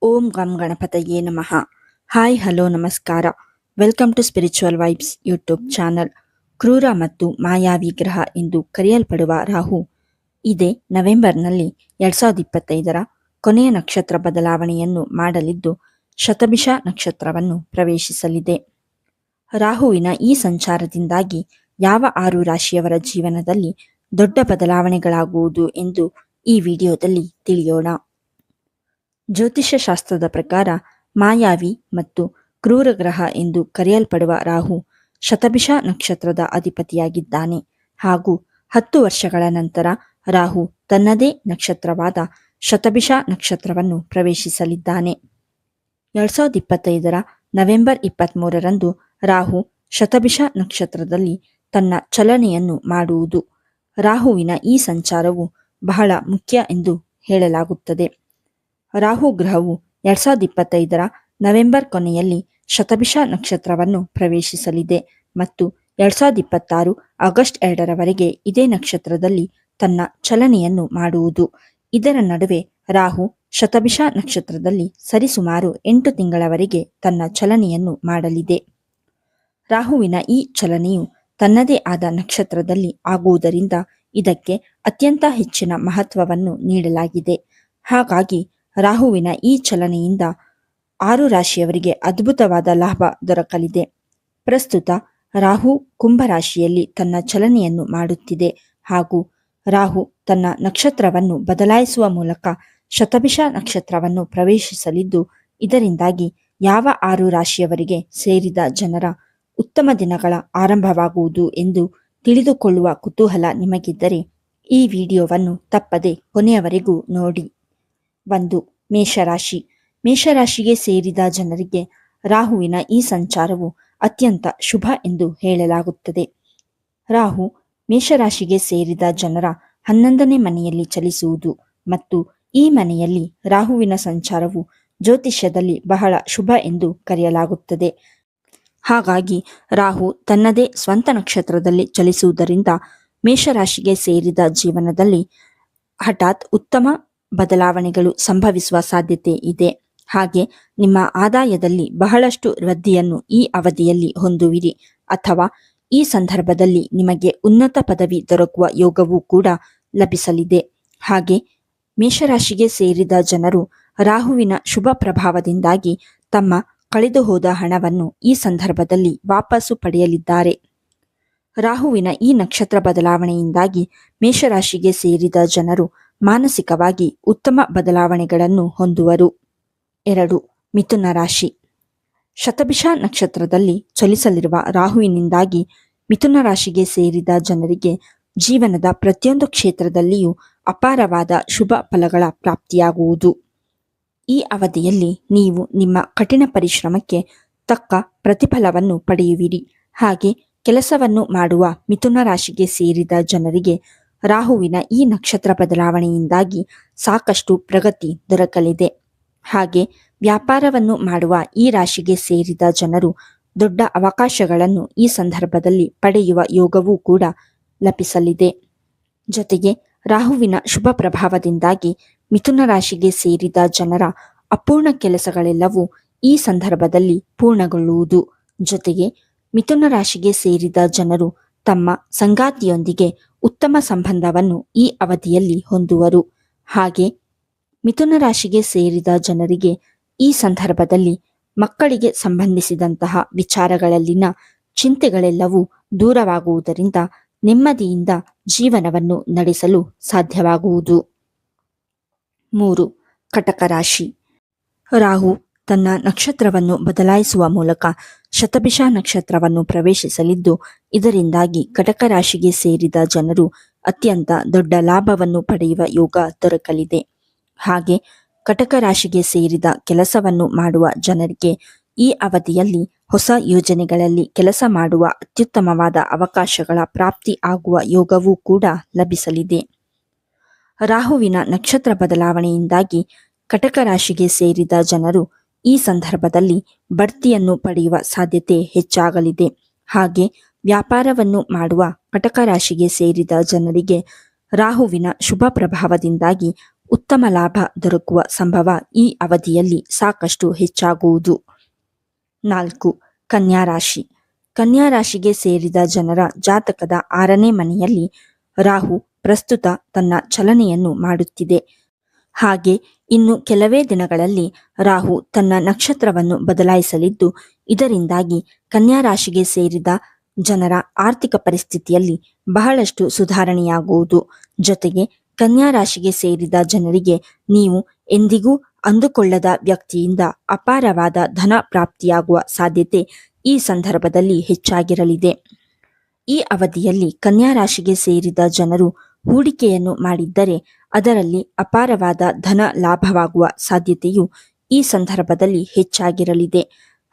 ಓಂ ಗಂ ಗಣಪತಯೇ ನಮಃ. ಹಾಯ್ ಹಲೋ ನಮಸ್ಕಾರ. Welcome to spiritual vibes YouTube channel. ಕ್ರೂರ ಮತ್ತು ಮಾಯಾವಿ ಗ್ರಹ ಎಂದು ಕರೆಯಲ್ಪಡುವ ರಾಹು ಇದೇ ನವೆಂಬರ್ನಲ್ಲಿ 2025ರ ಕೊನೆಯ ನಕ್ಷತ್ರ ಬದಲಾವಣೆಯನ್ನು ಮಾಡಲಿದ್ದು ಶತಭಿಷ ನಕ್ಷತ್ರವನ್ನು ಪ್ರವೇಶಿಸಲಿದೆ. ರಾಹುವಿನ ಈ ಸಂಚಾರದಿಂದಾಗಿ ಯಾವ 6 ರಾಶಿಯವರ ಜೀವನದಲ್ಲಿ ದೊಡ್ಡ ಬದಲಾವಣೆಗಳಾಗುವುದು ಎಂದು ಈ ವಿಡಿಯೋದಲ್ಲಿ ತಿಳಿಯೋಣ. ಜ್ಯೋತಿಷ್ಯ ಶಾಸ್ತ್ರದ ಪ್ರಕಾರ ಮಾಯಾವಿ ಮತ್ತು ಕ್ರೂರ ಗ್ರಹ ಎಂದು ಕರೆಯಲ್ಪಡುವ ರಾಹು ಶತಭಿಷ ನಕ್ಷತ್ರದ ಅಧಿಪತಿಯಾಗಿದ್ದಾನೆ ಹಾಗೂ 10 ವರ್ಷಗಳ ನಂತರ ರಾಹು ತನ್ನದೇ ನಕ್ಷತ್ರವಾದ ಶತಭಿಷ ನಕ್ಷತ್ರವನ್ನು ಪ್ರವೇಶಿಸಲಿದ್ದಾನೆ. 2025ರ ನವೆಂಬರ್ 23ರಂದು ರಾಹು ಶತಭಿಷ ನಕ್ಷತ್ರದಲ್ಲಿ ತನ್ನ ಚಲನೆಯನ್ನು ಮಾಡುವುದು. ರಾಹುವಿನ ಈ ಸಂಚಾರವು ಬಹಳ ಮುಖ್ಯ ಎಂದು ಹೇಳಲಾಗುತ್ತದೆ. ರಾಹು ಗ್ರಹವು 2025ರ ನವೆಂಬರ್ ಕೊನೆಯಲ್ಲಿ ಶತಭಿಷ ನಕ್ಷತ್ರವನ್ನು ಪ್ರವೇಶಿಸಲಿದೆ ಮತ್ತು 2026 ಆಗಸ್ಟ್ 2ರವರೆಗೆ ಇದೇ ನಕ್ಷತ್ರದಲ್ಲಿ ತನ್ನ ಚಲನೆಯನ್ನು ಮಾಡುವುದು. ಇದರ ನಡುವೆ ರಾಹು ಶತಭಿಷ ನಕ್ಷತ್ರದಲ್ಲಿ ಸರಿಸುಮಾರು 8 ತಿಂಗಳವರೆಗೆ ತನ್ನ ಚಲನೆಯನ್ನು ಮಾಡಲಿದೆ. ರಾಹುವಿನ ಈ ಚಲನೆಯು ತನ್ನದೇ ಆದ ನಕ್ಷತ್ರದಲ್ಲಿ ಆಗುವುದರಿಂದ ಇದಕ್ಕೆ ಅತ್ಯಂತ ಹೆಚ್ಚಿನ ಮಹತ್ವವನ್ನು ನೀಡಲಾಗಿದೆ. ಹಾಗಾಗಿ ರಾಹುವಿನ ಈ ಚಲನೆಯಿಂದ 6 ರಾಶಿಯವರಿಗೆ ಅದ್ಭುತವಾದ ಲಾಭ ದೊರಕಲಿದೆ. ಪ್ರಸ್ತುತ ರಾಹು ಕುಂಭರಾಶಿಯಲ್ಲಿ ತನ್ನ ಚಲನೆಯನ್ನು ಮಾಡುತ್ತಿದೆ ಹಾಗೂ ರಾಹು ತನ್ನ ನಕ್ಷತ್ರವನ್ನು ಬದಲಾಯಿಸುವ ಮೂಲಕ ಶತಭಿಷ ನಕ್ಷತ್ರವನ್ನು ಪ್ರವೇಶಿಸಲಿದ್ದು, ಇದರಿಂದಾಗಿ ಯಾವ 6 ರಾಶಿಯವರಿಗೆ ಸೇರಿದ ಜನರ ಉತ್ತಮ ದಿನಗಳ ಆರಂಭವಾಗುವುದು ಎಂದು ತಿಳಿದುಕೊಳ್ಳುವ ಕುತೂಹಲ ನಿಮಗಿದ್ದರೆ ಈ ವಿಡಿಯೋವನ್ನು ತಪ್ಪದೆ ಕೊನೆಯವರೆಗೂ ನೋಡಿ. 1. ಮೇಷರಾಶಿ. ಮೇಷರಾಶಿಗೆ ಸೇರಿದ ಜನರಿಗೆ ರಾಹುವಿನ ಈ ಸಂಚಾರವು ಅತ್ಯಂತ ಶುಭ ಎಂದು ಹೇಳಲಾಗುತ್ತದೆ. ರಾಹು ಮೇಷರಾಶಿಗೆ ಸೇರಿದ ಜನರ 11ನೇ ಮನೆಯಲ್ಲಿ ಚಲಿಸುವುದು ಮತ್ತು ಈ ಮನೆಯಲ್ಲಿ ರಾಹುವಿನ ಸಂಚಾರವು ಜ್ಯೋತಿಷ್ಯದಲ್ಲಿ ಬಹಳ ಶುಭ ಎಂದು ಕರೆಯಲಾಗುತ್ತದೆ. ಹಾಗಾಗಿ ರಾಹು ತನ್ನದೇ ಸ್ವಂತ ನಕ್ಷತ್ರದಲ್ಲಿ ಚಲಿಸುವುದರಿಂದ ಮೇಷರಾಶಿಗೆ ಸೇರಿದ ಜೀವನದಲ್ಲಿ ಹಠಾತ್ ಉತ್ತಮ ಬದಲಾವಣೆಗಳು ಸಂಭವಿಸುವ ಸಾಧ್ಯತೆ ಇದೆ. ಹಾಗೆ ನಿಮ್ಮ ಆದಾಯದಲ್ಲಿ ಬಹಳಷ್ಟು ವೃದ್ಧಿಯನ್ನು ಈ ಅವಧಿಯಲ್ಲಿ ಹೊಂದುವಿರಿ ಅಥವಾ ಈ ಸಂದರ್ಭದಲ್ಲಿ ನಿಮಗೆ ಉನ್ನತ ಪದವಿ ದೊರಕುವ ಯೋಗವೂ ಕೂಡ ಲಭಿಸಲಿದೆ. ಹಾಗೆ ಮೇಷರಾಶಿಗೆ ಸೇರಿದ ಜನರು ರಾಹುವಿನ ಶುಭ ಪ್ರಭಾವದಿಂದಾಗಿ ತಮ್ಮ ಕಳೆದು ಹೋದ ಹಣವನ್ನು ಈ ಸಂದರ್ಭದಲ್ಲಿ ವಾಪಸ್ಸು ಪಡೆಯಲಿದ್ದಾರೆ. ರಾಹುವಿನ ಈ ನಕ್ಷತ್ರ ಬದಲಾವಣೆಯಿಂದಾಗಿ ಮೇಷರಾಶಿಗೆ ಸೇರಿದ ಜನರು ಮಾನಸಿಕವಾಗಿ ಉತ್ತಮ ಬದಲಾವಣೆಗಳನ್ನು ಹೊಂದುವರು. 2. ಮಿಥುನ ರಾಶಿ. ಶತಭಿಷ ನಕ್ಷತ್ರದಲ್ಲಿ ಚಲಿಸಲಿರುವ ರಾಹುವಿನಿಂದಾಗಿ ಮಿಥುನ ರಾಶಿಗೆ ಸೇರಿದ ಜನರಿಗೆ ಜೀವನದ ಪ್ರತಿಯೊಂದು ಕ್ಷೇತ್ರದಲ್ಲಿಯೂ ಅಪಾರವಾದ ಶುಭ ಫಲಗಳ ಪ್ರಾಪ್ತಿಯಾಗುವುದು. ಈ ಅವಧಿಯಲ್ಲಿ ನೀವು ನಿಮ್ಮ ಕಠಿಣ ಪರಿಶ್ರಮಕ್ಕೆ ತಕ್ಕ ಪ್ರತಿಫಲವನ್ನು ಪಡೆಯುವಿರಿ. ಹಾಗೆ ಕೆಲಸವನ್ನು ಮಾಡುವ ಮಿಥುನ ರಾಶಿಗೆ ಸೇರಿದ ಜನರಿಗೆ ರಾಹುವಿನ ಈ ನಕ್ಷತ್ರ ಬದಲಾವಣೆಯಿಂದಾಗಿ ಸಾಕಷ್ಟು ಪ್ರಗತಿ ದೊರಕಲಿದೆ. ಹಾಗೆ ವ್ಯಾಪಾರವನ್ನು ಮಾಡುವ ಈ ರಾಶಿಗೆ ಸೇರಿದ ಜನರು ದೊಡ್ಡ ಅವಕಾಶಗಳನ್ನು ಈ ಸಂದರ್ಭದಲ್ಲಿ ಪಡೆಯುವ ಯೋಗವೂ ಕೂಡ ಲಭಿಸಲಿದೆ. ಜೊತೆಗೆ ರಾಹುವಿನ ಶುಭ ಪ್ರಭಾವದಿಂದಾಗಿ ಮಿಥುನ ರಾಶಿಗೆ ಸೇರಿದ ಜನರ ಅಪೂರ್ಣ ಕೆಲಸಗಳೆಲ್ಲವೂ ಈ ಸಂದರ್ಭದಲ್ಲಿ ಪೂರ್ಣಗೊಳ್ಳುವುದು. ಜೊತೆಗೆ ಮಿಥುನ ರಾಶಿಗೆ ಸೇರಿದ ಜನರು ತಮ್ಮ ಸಂಗಾತಿಯೊಂದಿಗೆ ಉತ್ತಮ ಸಂಬಂಧವನ್ನು ಈ ಅವಧಿಯಲ್ಲಿ ಹೊಂದುವರು. ಹಾಗೆ ಮಿಥುನ ರಾಶಿಗೆ ಸೇರಿದ ಜನರಿಗೆ ಈ ಸಂದರ್ಭದಲ್ಲಿ ಮಕ್ಕಳಿಗೆ ಸಂಬಂಧಿಸಿದಂತಹ ವಿಚಾರಗಳಲ್ಲಿನ ಚಿಂತೆಗಳೆಲ್ಲವೂ ದೂರವಾಗುವುದರಿಂದ ನೆಮ್ಮದಿಯಿಂದ ಜೀವನವನ್ನು ನಡೆಸಲು ಸಾಧ್ಯವಾಗುವುದು. 3. ಕಟಕ ರಾಶಿ. ರಾಹು ತನ್ನ ನಕ್ಷತ್ರವನ್ನು ಬದಲಾಯಿಸುವ ಮೂಲಕ ಶತಭಿಷ ನಕ್ಷತ್ರವನ್ನು ಪ್ರವೇಶಿಸಲಿದ್ದು, ಇದರಿಂದಾಗಿ ಕಟಕ ರಾಶಿಗೆ ಸೇರಿದ ಜನರು ಅತ್ಯಂತ ದೊಡ್ಡ ಲಾಭವನ್ನು ಪಡೆಯುವ ಯೋಗ ದೊರಕಲಿದೆ. ಹಾಗೆ ಕಟಕ ರಾಶಿಗೆ ಸೇರಿದ ಕೆಲಸವನ್ನು ಮಾಡುವ ಜನರಿಗೆ ಈ ಅವಧಿಯಲ್ಲಿ ಹೊಸ ಯೋಜನೆಗಳಲ್ಲಿ ಕೆಲಸ ಮಾಡುವ ಅತ್ಯುತ್ತಮವಾದ ಅವಕಾಶಗಳ ಪ್ರಾಪ್ತಿ ಆಗುವ ಯೋಗವೂ ಕೂಡ ಲಭಿಸಲಿದೆ. ರಾಹುವಿನ ನಕ್ಷತ್ರ ಬದಲಾವಣೆಯಿಂದಾಗಿ ಕಟಕ ರಾಶಿಗೆ ಸೇರಿದ ಜನರು ಈ ಸಂದರ್ಭದಲ್ಲಿ ಬಡ್ತಿಯನ್ನು ಪಡೆಯುವ ಸಾಧ್ಯತೆ ಹೆಚ್ಚಾಗಲಿದೆ. ಹಾಗೆ ವ್ಯಾಪಾರವನ್ನು ಮಾಡುವ ಕಟಕ ರಾಶಿಗೆ ಸೇರಿದ ಜನರಿಗೆ ರಾಹುವಿನ ಶುಭ ಪ್ರಭಾವದಿಂದಾಗಿ ಉತ್ತಮ ಲಾಭ ದೊರಕುವ ಸಂಭವ ಈ ಅವಧಿಯಲ್ಲಿ ಸಾಕಷ್ಟು ಹೆಚ್ಚಾಗುವುದು. 4. ಕನ್ಯಾ ರಾಶಿ. ಕನ್ಯಾ ರಾಶಿಗೆ ಸೇರಿದ ಜನರ ಜಾತಕದ 6ನೇ ಮನೆಯಲ್ಲಿ ರಾಹು ಪ್ರಸ್ತುತ ತನ್ನ ಚಲನೆಯನ್ನು ಮಾಡುತ್ತಿದೆ. ಹಾಗೆ ಇನ್ನು ಕೆಲವೇ ದಿನಗಳಲ್ಲಿ ರಾಹು ತನ್ನ ನಕ್ಷತ್ರವನ್ನು ಬದಲಾಯಿಸಲಿದ್ದು, ಇದರಿಂದಾಗಿ ಕನ್ಯಾ ರಾಶಿಗೆ ಸೇರಿದ ಜನರ ಆರ್ಥಿಕ ಪರಿಸ್ಥಿತಿಯಲ್ಲಿ ಬಹಳಷ್ಟು ಸುಧಾರಣೆಯಾಗುವುದು. ಜೊತೆಗೆ ಕನ್ಯಾ ರಾಶಿಗೆ ಸೇರಿದ ಜನರಿಗೆ ನೀವು ಎಂದಿಗೂ ಅಂದುಕೊಳ್ಳದ ವ್ಯಕ್ತಿಯಿಂದ ಅಪಾರವಾದ ಧನ ಪ್ರಾಪ್ತಿಯಾಗುವ ಸಾಧ್ಯತೆ ಈ ಸಂದರ್ಭದಲ್ಲಿ ಹೆಚ್ಚಾಗಿರಲಿದೆ. ಈ ಅವಧಿಯಲ್ಲಿ ಕನ್ಯಾ ರಾಶಿಗೆ ಸೇರಿದ ಜನರು ಹೂಡಿಕೆಯನ್ನು ಮಾಡಿದ್ದರೆ ಅದರಲ್ಲಿ ಅಪಾರವಾದ ಧನ ಲಾಭವಾಗುವ ಸಾಧ್ಯತೆಯು ಈ ಸಂದರ್ಭದಲ್ಲಿ ಹೆಚ್ಚಾಗಿರಲಿದೆ.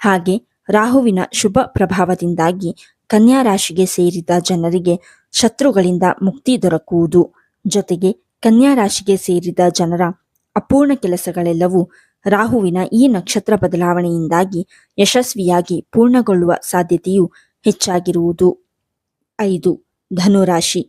ಹಾಗೆ ರಾಹುವಿನ ಶುಭ ಪ್ರಭಾವದಿಂದಾಗಿ ಕನ್ಯಾ ರಾಶಿಗೆ ಸೇರಿದ ಜನರಿಗೆ ಶತ್ರುಗಳಿಂದ ಮುಕ್ತಿ ದೊರಕುವುದು. ಜೊತೆಗೆ ಕನ್ಯಾ ರಾಶಿಗೆ ಸೇರಿದ ಜನರ ಅಪೂರ್ಣ ಕೆಲಸಗಳೆಲ್ಲವೂ ರಾಹುವಿನ ಈ ನಕ್ಷತ್ರ ಬದಲಾವಣೆಯಿಂದಾಗಿ ಯಶಸ್ವಿಯಾಗಿ ಪೂರ್ಣಗೊಳ್ಳುವ ಸಾಧ್ಯತೆಯು ಹೆಚ್ಚಾಗಿರುವುದು. 5. ಧನುರಾಶಿ.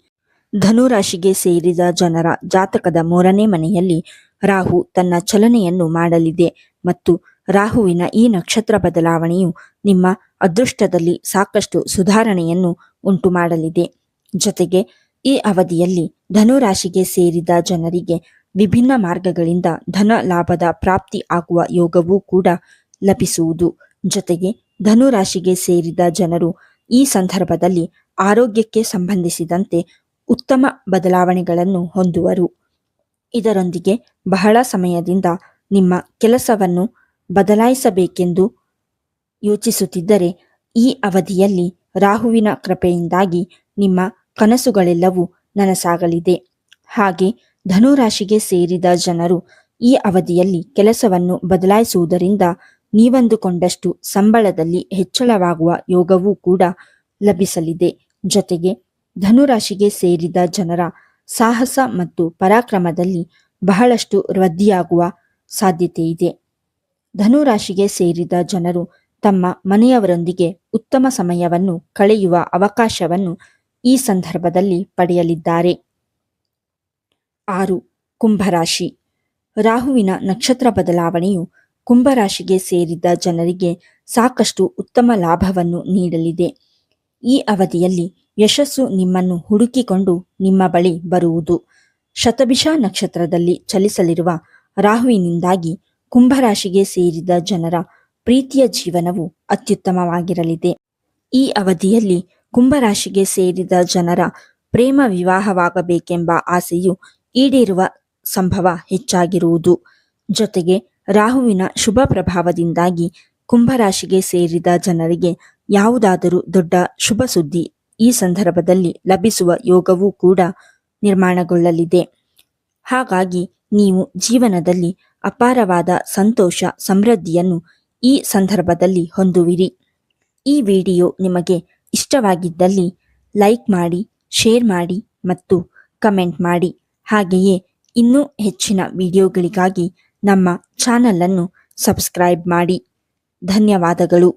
ಧನುರಾಶಿಗೆ ಸೇರಿದ ಜನರ ಜಾತಕದ 3ನೇ ಮನೆಯಲ್ಲಿ ರಾಹು ತನ್ನ ಚಲನೆಯನ್ನು ಮಾಡಲಿದೆ ಮತ್ತು ರಾಹುವಿನ ಈ ನಕ್ಷತ್ರ ಬದಲಾವಣೆಯು ನಿಮ್ಮ ಅದೃಷ್ಟದಲ್ಲಿ ಸಾಕಷ್ಟು ಸುಧಾರಣೆಯನ್ನು ಉಂಟು ಮಾಡಲಿದೆ. ಜೊತೆಗೆ ಈ ಅವಧಿಯಲ್ಲಿ ಧನುರಾಶಿಗೆ ಸೇರಿದ ಜನರಿಗೆ ವಿಭಿನ್ನ ಮಾರ್ಗಗಳಿಂದ ಧನ ಲಾಭದ ಪ್ರಾಪ್ತಿ ಆಗುವ ಯೋಗವೂ ಕೂಡ ಲಭಿಸುವುದು. ಜೊತೆಗೆ ಧನುರಾಶಿಗೆ ಸೇರಿದ ಜನರು ಈ ಸಂದರ್ಭದಲ್ಲಿ ಆರೋಗ್ಯಕ್ಕೆ ಸಂಬಂಧಿಸಿದಂತೆ ಉತ್ತಮ ಬದಲಾವಣೆಗಳನ್ನು ಹೊಂದುವರು. ಇದರೊಂದಿಗೆ ಬಹಳ ಸಮಯದಿಂದ ನಿಮ್ಮ ಕೆಲಸವನ್ನು ಬದಲಾಯಿಸಬೇಕೆಂದು ಯೋಚಿಸುತ್ತಿದ್ದರೆ ಈ ಅವಧಿಯಲ್ಲಿ ರಾಹುವಿನ ಕೃಪೆಯಿಂದಾಗಿ ನಿಮ್ಮ ಕನಸುಗಳೆಲ್ಲವೂ ನನಸಾಗಲಿದೆ. ಹಾಗೆ ಧನುರಾಶಿಗೆ ಸೇರಿದ ಜನರು ಈ ಅವಧಿಯಲ್ಲಿ ಕೆಲಸವನ್ನು ಬದಲಾಯಿಸುವುದರಿಂದ ನೀವಂದುಕೊಂಡಷ್ಟು ಸಂಬಳದಲ್ಲಿ ಹೆಚ್ಚಳವಾಗುವ ಯೋಗವೂ ಕೂಡ ಲಭಿಸಲಿದೆ. ಜೊತೆಗೆ ಧನುರಾಶಿಗೆ ಸೇರಿದ ಜನರ ಸಾಹಸ ಮತ್ತು ಪರಾಕ್ರಮದಲ್ಲಿ ಬಹಳಷ್ಟು ವೃದ್ಧಿಯಾಗುವ ಸಾಧ್ಯತೆಯಿದೆ. ಧನುರಾಶಿಗೆ ಸೇರಿದ ಜನರು ತಮ್ಮ ಮನೆಯವರೊಂದಿಗೆ ಉತ್ತಮ ಸಮಯವನ್ನು ಕಳೆಯುವ ಅವಕಾಶವನ್ನು ಈ ಸಂದರ್ಭದಲ್ಲಿ ಪಡೆಯಲಿದ್ದಾರೆ. 6. ಕುಂಭರಾಶಿ. ರಾಹುವಿನ ನಕ್ಷತ್ರ ಬದಲಾವಣೆಯು ಕುಂಭರಾಶಿಗೆ ಸೇರಿದ ಜನರಿಗೆ ಸಾಕಷ್ಟು ಉತ್ತಮ ಲಾಭವನ್ನು ನೀಡಲಿದೆ. ಈ ಅವಧಿಯಲ್ಲಿ ಯಶಸ್ಸು ನಿಮ್ಮನ್ನು ಹುಡುಕಿಕೊಂಡು ನಿಮ್ಮ ಬಳಿ ಬರುವುದು. ಶತಭಿಷ ನಕ್ಷತ್ರದಲ್ಲಿ ಚಲಿಸಲಿರುವ ರಾಹುವಿನಿಂದಾಗಿ ಕುಂಭರಾಶಿಗೆ ಸೇರಿದ ಜನರ ಪ್ರೀತಿಯ ಜೀವನವು ಅತ್ಯುತ್ತಮವಾಗಿರಲಿದೆ. ಈ ಅವಧಿಯಲ್ಲಿ ಕುಂಭರಾಶಿಗೆ ಸೇರಿದ ಜನರ ಪ್ರೇಮ ವಿವಾಹವಾಗಬೇಕೆಂಬ ಆಸೆಯು ಈಡೇರುವ ಸಂಭವ ಹೆಚ್ಚಾಗಿರುವುದು. ಜೊತೆಗೆ ರಾಹುವಿನ ಶುಭ ಪ್ರಭಾವದಿಂದಾಗಿ ಕುಂಭರಾಶಿಗೆ ಸೇರಿದ ಜನರಿಗೆ ಯಾವುದಾದರೂ ದೊಡ್ಡ ಶುಭ ಸುದ್ದಿ ಈ ಸಂದರ್ಭದಲ್ಲಿ ಲಭಿಸುವ ಯೋಗವೂ ಕೂಡ ನಿರ್ಮಾಣಗೊಳ್ಳಲಿದೆ. ಹಾಗಾಗಿ ನೀವು ಜೀವನದಲ್ಲಿ ಅಪಾರವಾದ ಸಂತೋಷ ಸಮೃದ್ಧಿಯನ್ನು ಈ ಸಂದರ್ಭದಲ್ಲಿ ಹೊಂದುವಿರಿ. ಈ ವಿಡಿಯೋ ನಿಮಗೆ ಇಷ್ಟವಾಗಿದ್ದಲ್ಲಿ ಲೈಕ್ ಮಾಡಿ, ಶೇರ್ ಮಾಡಿ ಮತ್ತು ಕಮೆಂಟ್ ಮಾಡಿ. ಹಾಗೆಯೇ ಇನ್ನೂ ಹೆಚ್ಚಿನ ವಿಡಿಯೋಗಳಿಗಾಗಿ ನಮ್ಮ ಚಾನಲನ್ನು ಸಬ್ಸ್ಕ್ರೈಬ್ ಮಾಡಿ. ಧನ್ಯವಾದಗಳು.